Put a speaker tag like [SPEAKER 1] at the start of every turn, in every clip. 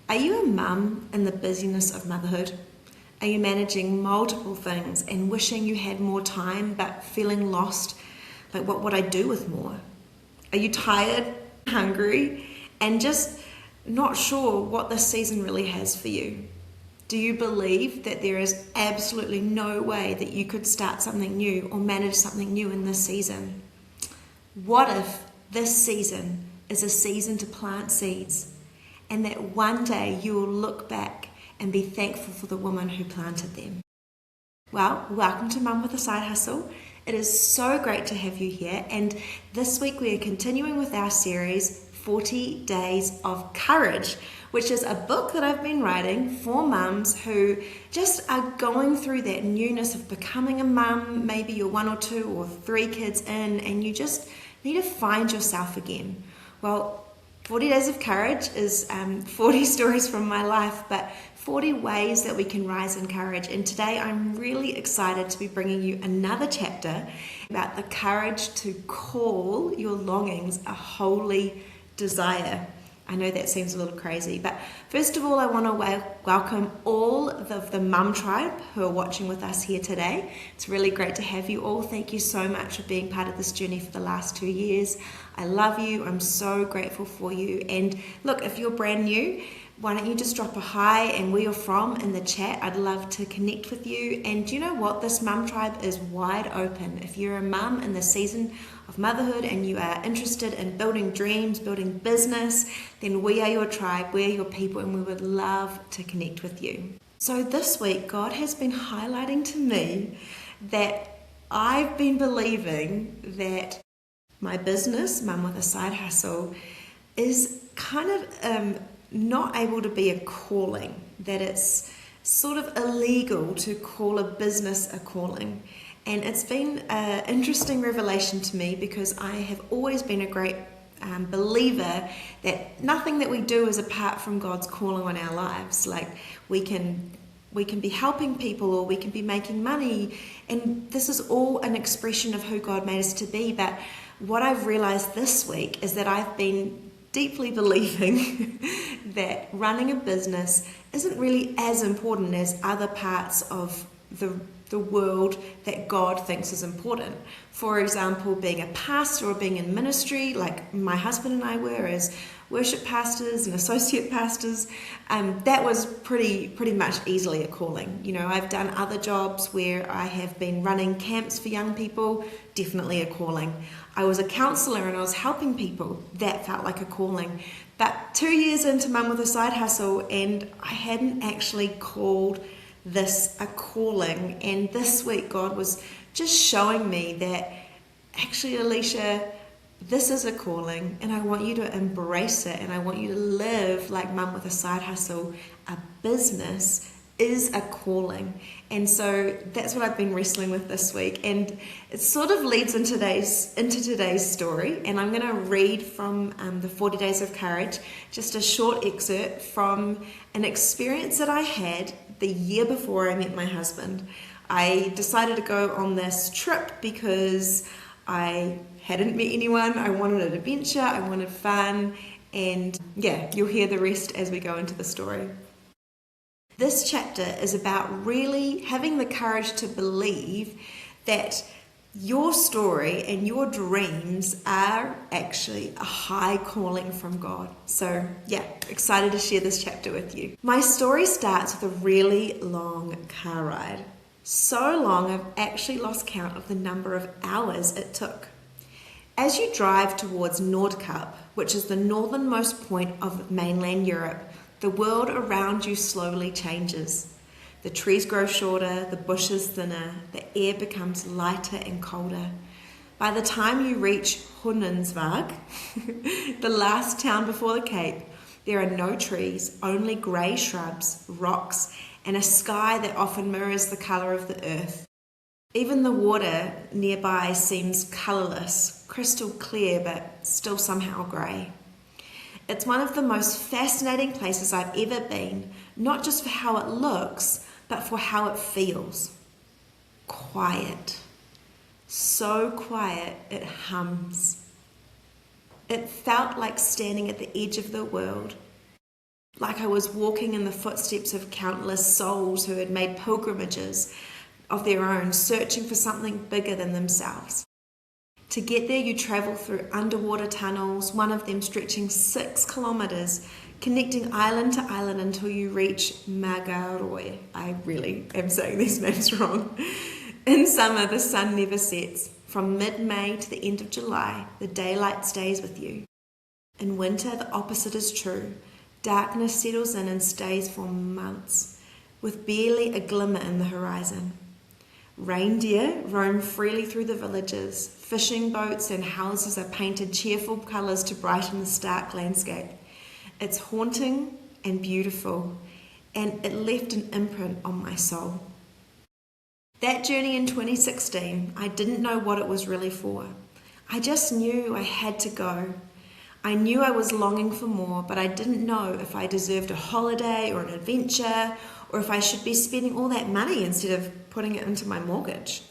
[SPEAKER 1] Are you a mum in the busyness of motherhood? Are you managing multiple things and wishing you had more time but feeling lost? Like, what would I do with more? Are you tired, hungry, and just not sure what this season really has for you? Do you believe that there is absolutely no way that you could start something new or manage something new in this season? What if this season is a season to plant seeds, and that one day you will look back and be thankful for the woman who planted them? Well, welcome to Mum with a Side Hustle. It is so great to have you here, and this week we are continuing with our series 40 Days of Courage, which is a book that I've been writing for mums who just are going through that newness of becoming a mum. Maybe you're 1 or 2 or 3 kids in and you just need to find yourself again. Well, 40 Days of Courage is 40 stories from my life, but 40 ways that we can rise in courage. And today I'm really excited to be bringing you another chapter about the courage to call your longings a holy desire. I know that seems a little crazy, but first of all, I want to welcome all of the Mum Tribe who are watching with us here today. It's really great to have you all. Thank you so much for being part of this journey for the last 2 years. I love you. I'm so grateful for you. And look, if you're brand new, why don't you just drop a hi and where you're from in the chat. I'd love to connect with you. And do you know what? This Mum Tribe is wide open. If you're a mum in the season of motherhood and you are interested in building dreams, building business, then we are your tribe, we're your people, and we would love to connect with you. So this week, God has been highlighting to me that I've been believing that my business, Mum with a Side Hustle, is kind of not able to be a calling, that it's sort of illegal to call a business a calling. And it's been an interesting revelation to me because I have always been a great believer that nothing that we do is apart from God's calling on our lives. Like we can be helping people or we can be making money, and this is all an expression of who God made us to be. But what I've realized this week is that I've been deeply believing that running a business isn't really as important as other parts of the world that God thinks is important. For example, being a pastor or being in ministry, like my husband and I were as worship pastors and associate pastors, that was pretty much easily a calling. You know, I've done other jobs where I have been running camps for young people, definitely a calling. I was a counselor and I was helping people, that felt like a calling. But 2 years into Mum with a Side Hustle, and I hadn't actually called this a calling. And this week God was just showing me that actually, Alicia, this is a calling, and I want you to embrace it, and I want you to live like Mum with a Side Hustle. A business is a calling. And so that's what I've been wrestling with this week, and it sort of leads into today's story. And I'm going to read from the 40 Days of Courage, just a short excerpt from an experience that I had the year before I met my husband. I decided to go on this trip because I hadn't met anyone. I wanted an adventure, I wanted fun, and yeah, you'll hear the rest as we go into the story. This chapter is about really having the courage to believe that your story and your dreams are actually a high calling from God. So yeah, excited to share this chapter with you. My story starts with a really long car ride. So long I've actually lost count of the number of hours it took. As you drive towards Nordkapp, which is the northernmost point of mainland Europe, the world around you slowly changes. The trees grow shorter, the bushes thinner, the air becomes lighter and colder. By the time you reach Hunensvag, the last town before the Cape, there are no trees, only grey shrubs, rocks, and a sky that often mirrors the colour of the earth. Even the water nearby seems colourless, crystal clear, but still somehow grey. It's one of the most fascinating places I've ever been, not just for how it looks, but for how it feels. Quiet. So quiet it hums. It felt like standing at the edge of the world. like I was walking in the footsteps of countless souls who had made pilgrimages of their own, searching for something bigger than themselves. To get there, you travel through underwater tunnels, one of them stretching 6 kilometers, connecting island to island until you reach Magaroi. I really am saying these names wrong. In summer, the sun never sets. From mid-May to the end of July, the daylight stays with you. In winter, the opposite is true. Darkness settles in and stays for months, with barely a glimmer in the horizon. Reindeer roam freely through the villages. Fishing boats and houses are painted cheerful colours to brighten the stark landscape. It's haunting and beautiful, and it left an imprint on my soul. That journey in 2016, I didn't know what it was really for. I just knew I had to go. I knew I was longing for more, but I didn't know if I deserved a holiday or an adventure, or if I should be spending all that money instead of putting it into my mortgage.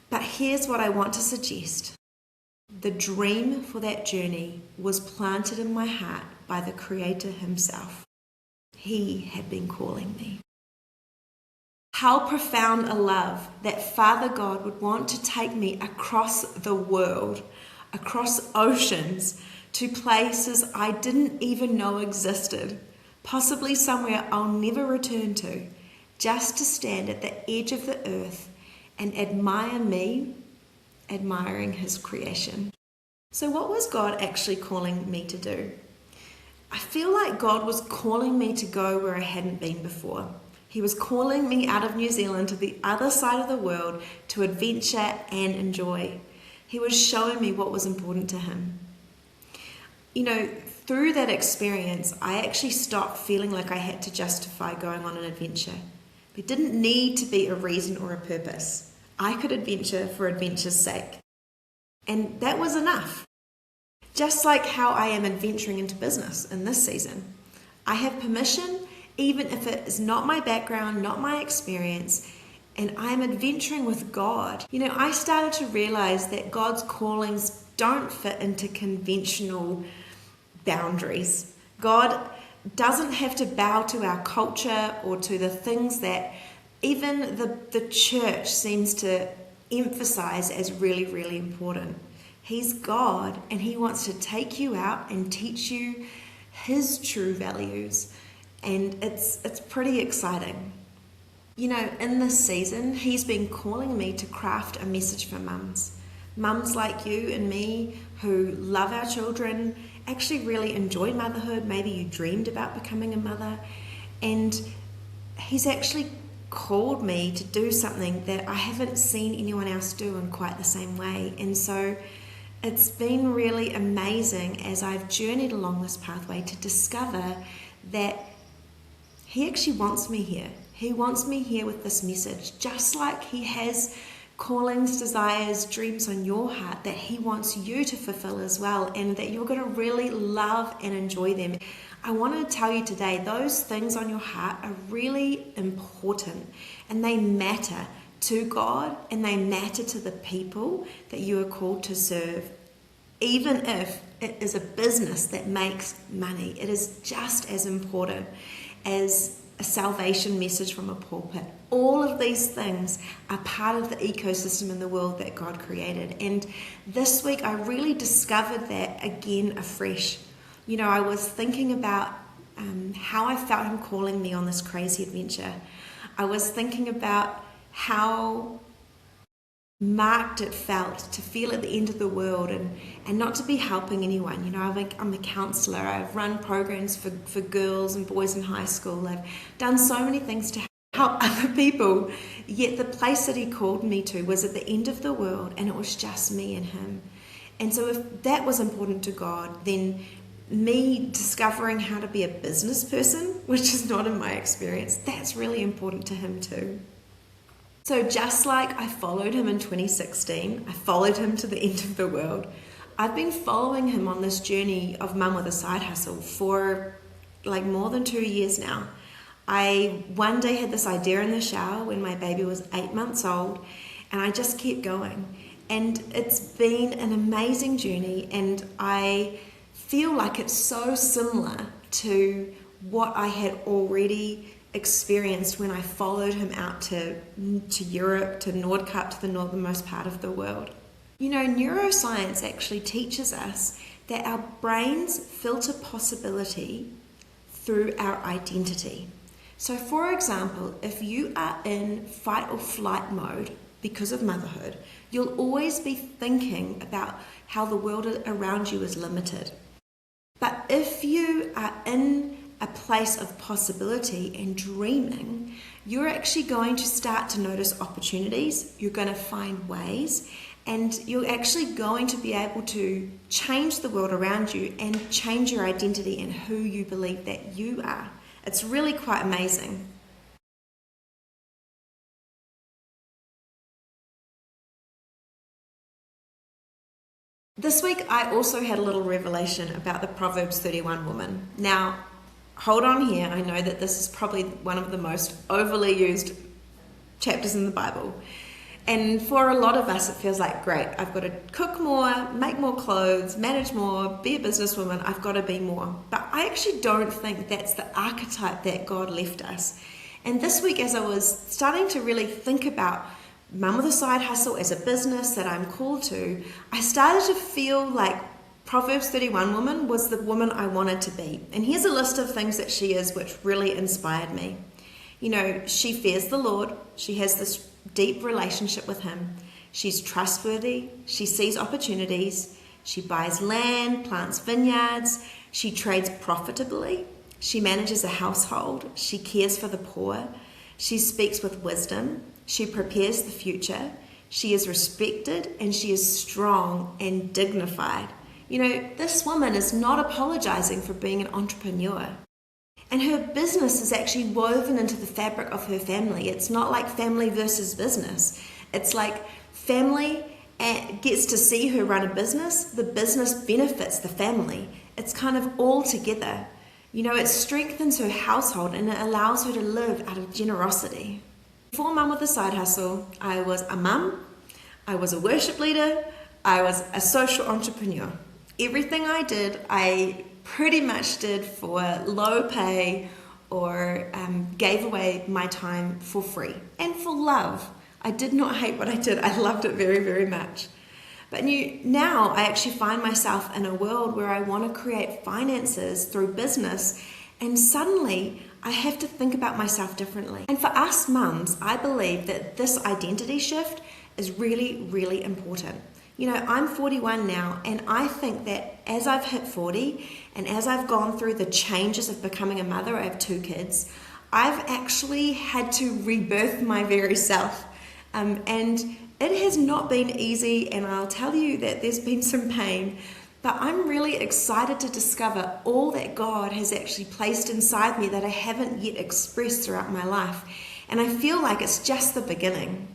[SPEAKER 1] But here's what I want to suggest. The dream for that journey was planted in my heart by the Creator Himself. He had been calling me. How profound a love that Father God would want to take me across the world, across oceans, to places I didn't even know existed, possibly somewhere I'll never return to, just to stand at the edge of the earth and admire me, admiring His creation. So what was God actually calling me to do? I feel like God was calling me to go where I hadn't been before. He was calling me out of New Zealand to the other side of the world to adventure and enjoy. He was showing me what was important to Him. You know, through that experience, I actually stopped feeling like I had to justify going on an adventure. There didn't need to be a reason or a purpose. I could adventure for adventure's sake. And that was enough. Just like how I am adventuring into business in this season. I have permission, even if it is not my background, not my experience, and I'm adventuring with God. You know, I started to realize that God's callings don't fit into conventional boundaries. God doesn't have to bow to our culture or to the things that even the church seems to emphasize as really, really important. He's God, and He wants to take you out and teach you His true values, and it's pretty exciting. You know, in this season, He's been calling me to craft a message for mums. Mums like you and me who love our children, actually really enjoy motherhood. Maybe you dreamed about becoming a mother, and He's actually called me to do something that I haven't seen anyone else do in quite the same way. And so it's been really amazing as I've journeyed along this pathway to discover that He actually wants me here. He wants me here with this message, just like He has callings, desires, dreams on your heart that He wants you to fulfill as well, and that you're going to really love and enjoy them. I want to tell you today, those things on your heart are really important, and they matter to God, and they matter to the people that you are called to serve. Even if it is a business that makes money, it is just as important as a salvation message from a pulpit. All of these things are part of the ecosystem in the world that God created. And this week I really discovered that again afresh. You know, I was thinking about how I felt Him calling me on this crazy adventure. I was thinking about how marked it felt to feel at the end of the world and not to be helping anyone. You know, I'm a counsellor. I've run programs for girls and boys in high school. I've done so many things to help other people, yet the place that He called me to was at the end of the world, and it was just me and Him. And so if that was important to God, then me discovering how to be a business person, which is not in my experience, that's really important to Him too. So just like I followed Him in 2016, I followed Him to the end of the world, I've been following Him on this journey of mum with a side hustle for like more than 2 years now. I one day had this idea in the shower when my baby was 8 months old, and I just kept going. And it's been an amazing journey, and I feel like it's so similar to what I had already experienced when I followed him out to Europe, to Nordkapp, to the northernmost part of the world. You know, neuroscience actually teaches us that our brains filter possibility through our identity. So for example, if you are in fight or flight mode because of motherhood, you'll always be thinking about how the world around you is limited. But if you are in a place of possibility and dreaming, you're actually going to start to notice opportunities, you're going to find ways, and you're actually going to be able to change the world around you and change your identity and who you believe that you are. It's really quite amazing. This week I also had a little revelation about the Proverbs 31 woman. Now, hold on here. I know that this is probably one of the most overly used chapters in the Bible. And for a lot of us, it feels like, great, I've got to cook more, make more clothes, manage more, be a businesswoman, I've got to be more. But I actually don't think that's the archetype that God left us. And this week, as I was starting to really think about mum with a side hustle as a business that I'm called to, I started to feel like Proverbs 31 woman was the woman I wanted to be. And here's a list of things that she is which really inspired me. You know, she fears the Lord. She has this deep relationship with him. She's trustworthy. She sees opportunities. She buys land, plants vineyards. She trades profitably. She manages a household. She cares for the poor. She speaks with wisdom. She prepares the future. She is respected, and she is strong and dignified. You know, this woman is not apologizing for being an entrepreneur. And her business is actually woven into the fabric of her family. It's not like family versus business. It's like family gets to see her run a business. The business benefits the family. It's kind of all together. You know, it strengthens her household and it allows her to live out of generosity. Before Mum with a Side Hustle, I was a mum, I was a worship leader, I was a social entrepreneur. Everything I did, I pretty much did for low pay or gave away my time for free and for love. I did not hate what I did. I loved it very, very much. But now I actually find myself in a world where I want to create finances through business, and suddenly I have to think about myself differently. And for us mums, I believe that this identity shift is really, really important. You know, I'm 41 now, and I think that as I've hit 40 and as I've gone through the changes of becoming a mother, I have 2 kids, I've actually had to rebirth my very self. And it has not been easy, and I'll tell you that there's been some pain, but I'm really excited to discover all that God has actually placed inside me that I haven't yet expressed throughout my life. And I feel like it's just the beginning.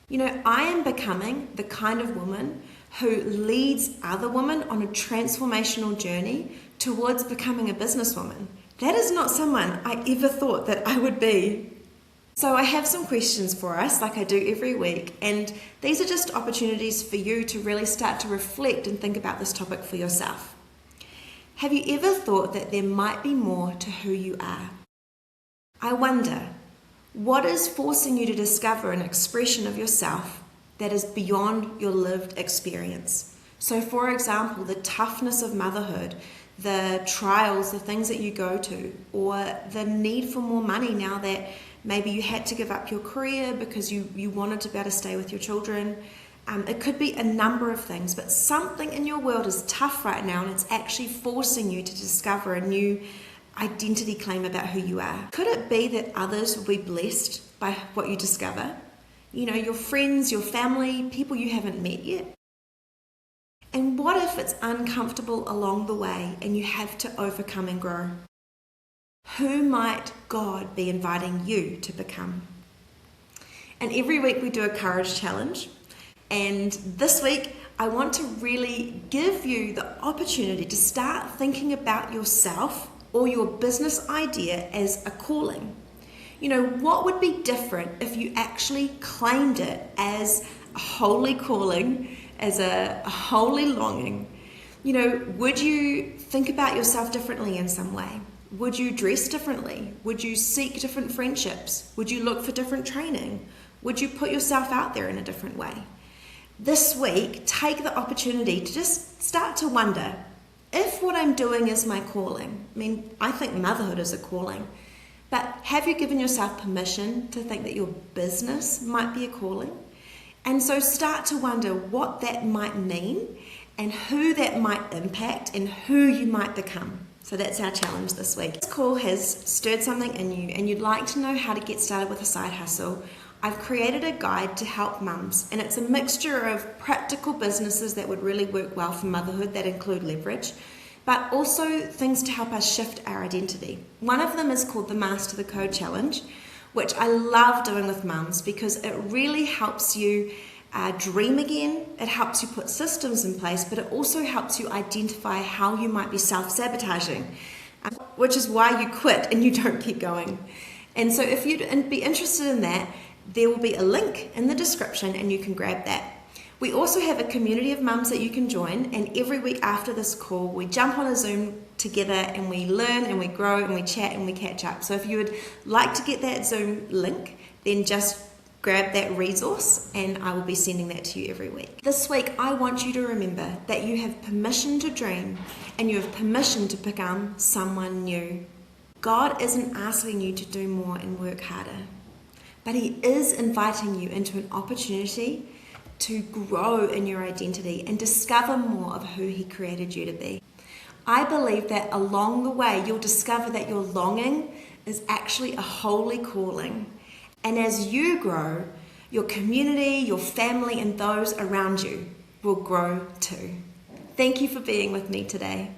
[SPEAKER 1] You know, I am becoming the kind of woman who leads other women on a transformational journey towards becoming a businesswoman. That is not someone I ever thought that I would be. So I have some questions for us, like I do every week, and these are just opportunities for you to really start to reflect and think about this topic for yourself. Have you ever thought that there might be more to who you are? I wonder, what is forcing you to discover an expression of yourself that is beyond your lived experience? So for example, the toughness of motherhood, the trials, the things that you go to, or the need for more money now that maybe you had to give up your career because you wanted to be able to stay with your children. It could be a number of things, but something in your world is tough right now, and it's actually forcing you to discover a new identity claim about who you are. Could it be that others will be blessed by what you discover? You know, your friends, your family, people you haven't met yet. And what if it's uncomfortable along the way and you have to overcome and grow? Who might God be inviting you to become? And every week we do a courage challenge. And this week I want to really give you the opportunity to start thinking about yourself or your business idea as a calling. You know, what would be different if you actually claimed it as a holy calling, as a holy longing? You know, would you think about yourself differently in some way? Would you dress differently? Would you seek different friendships? Would you look for different training? Would you put yourself out there in a different way? This week, take the opportunity to just start to wonder if what I'm doing is my calling. I mean, I think motherhood is a calling, but have you given yourself permission to think that your business might be a calling? And so start to wonder what that might mean and who that might impact and who you might become. So that's our challenge this week. This call has stirred something in you and you'd like to know how to get started with a side hustle. I've created a guide to help mums, and it's a mixture of practical businesses that would really work well for motherhood that include leverage, but also things to help us shift our identity. One of them is called the Master the Code Challenge, which I love doing with mums because it really helps you dream again, it helps you put systems in place, but it also helps you identify how you might be self-sabotaging, which is why you quit and you don't keep going. And so if you'd be interested in that, there will be a link in the description and you can grab that. We also have a community of mums that you can join, and every week after this call we jump on a Zoom together and we learn and we grow and we chat and we catch up. So if you would like to get that Zoom link, then just grab that resource and I will be sending that to you every week. This week I want you to remember that you have permission to dream and you have permission to become someone new. God isn't asking you to do more and work harder, but He is inviting you into an opportunity to grow in your identity and discover more of who He created you to be. I believe that along the way you'll discover that your longing is actually a holy calling. And as you grow, your community, your family, and those around you will grow too. Thank you for being with me today.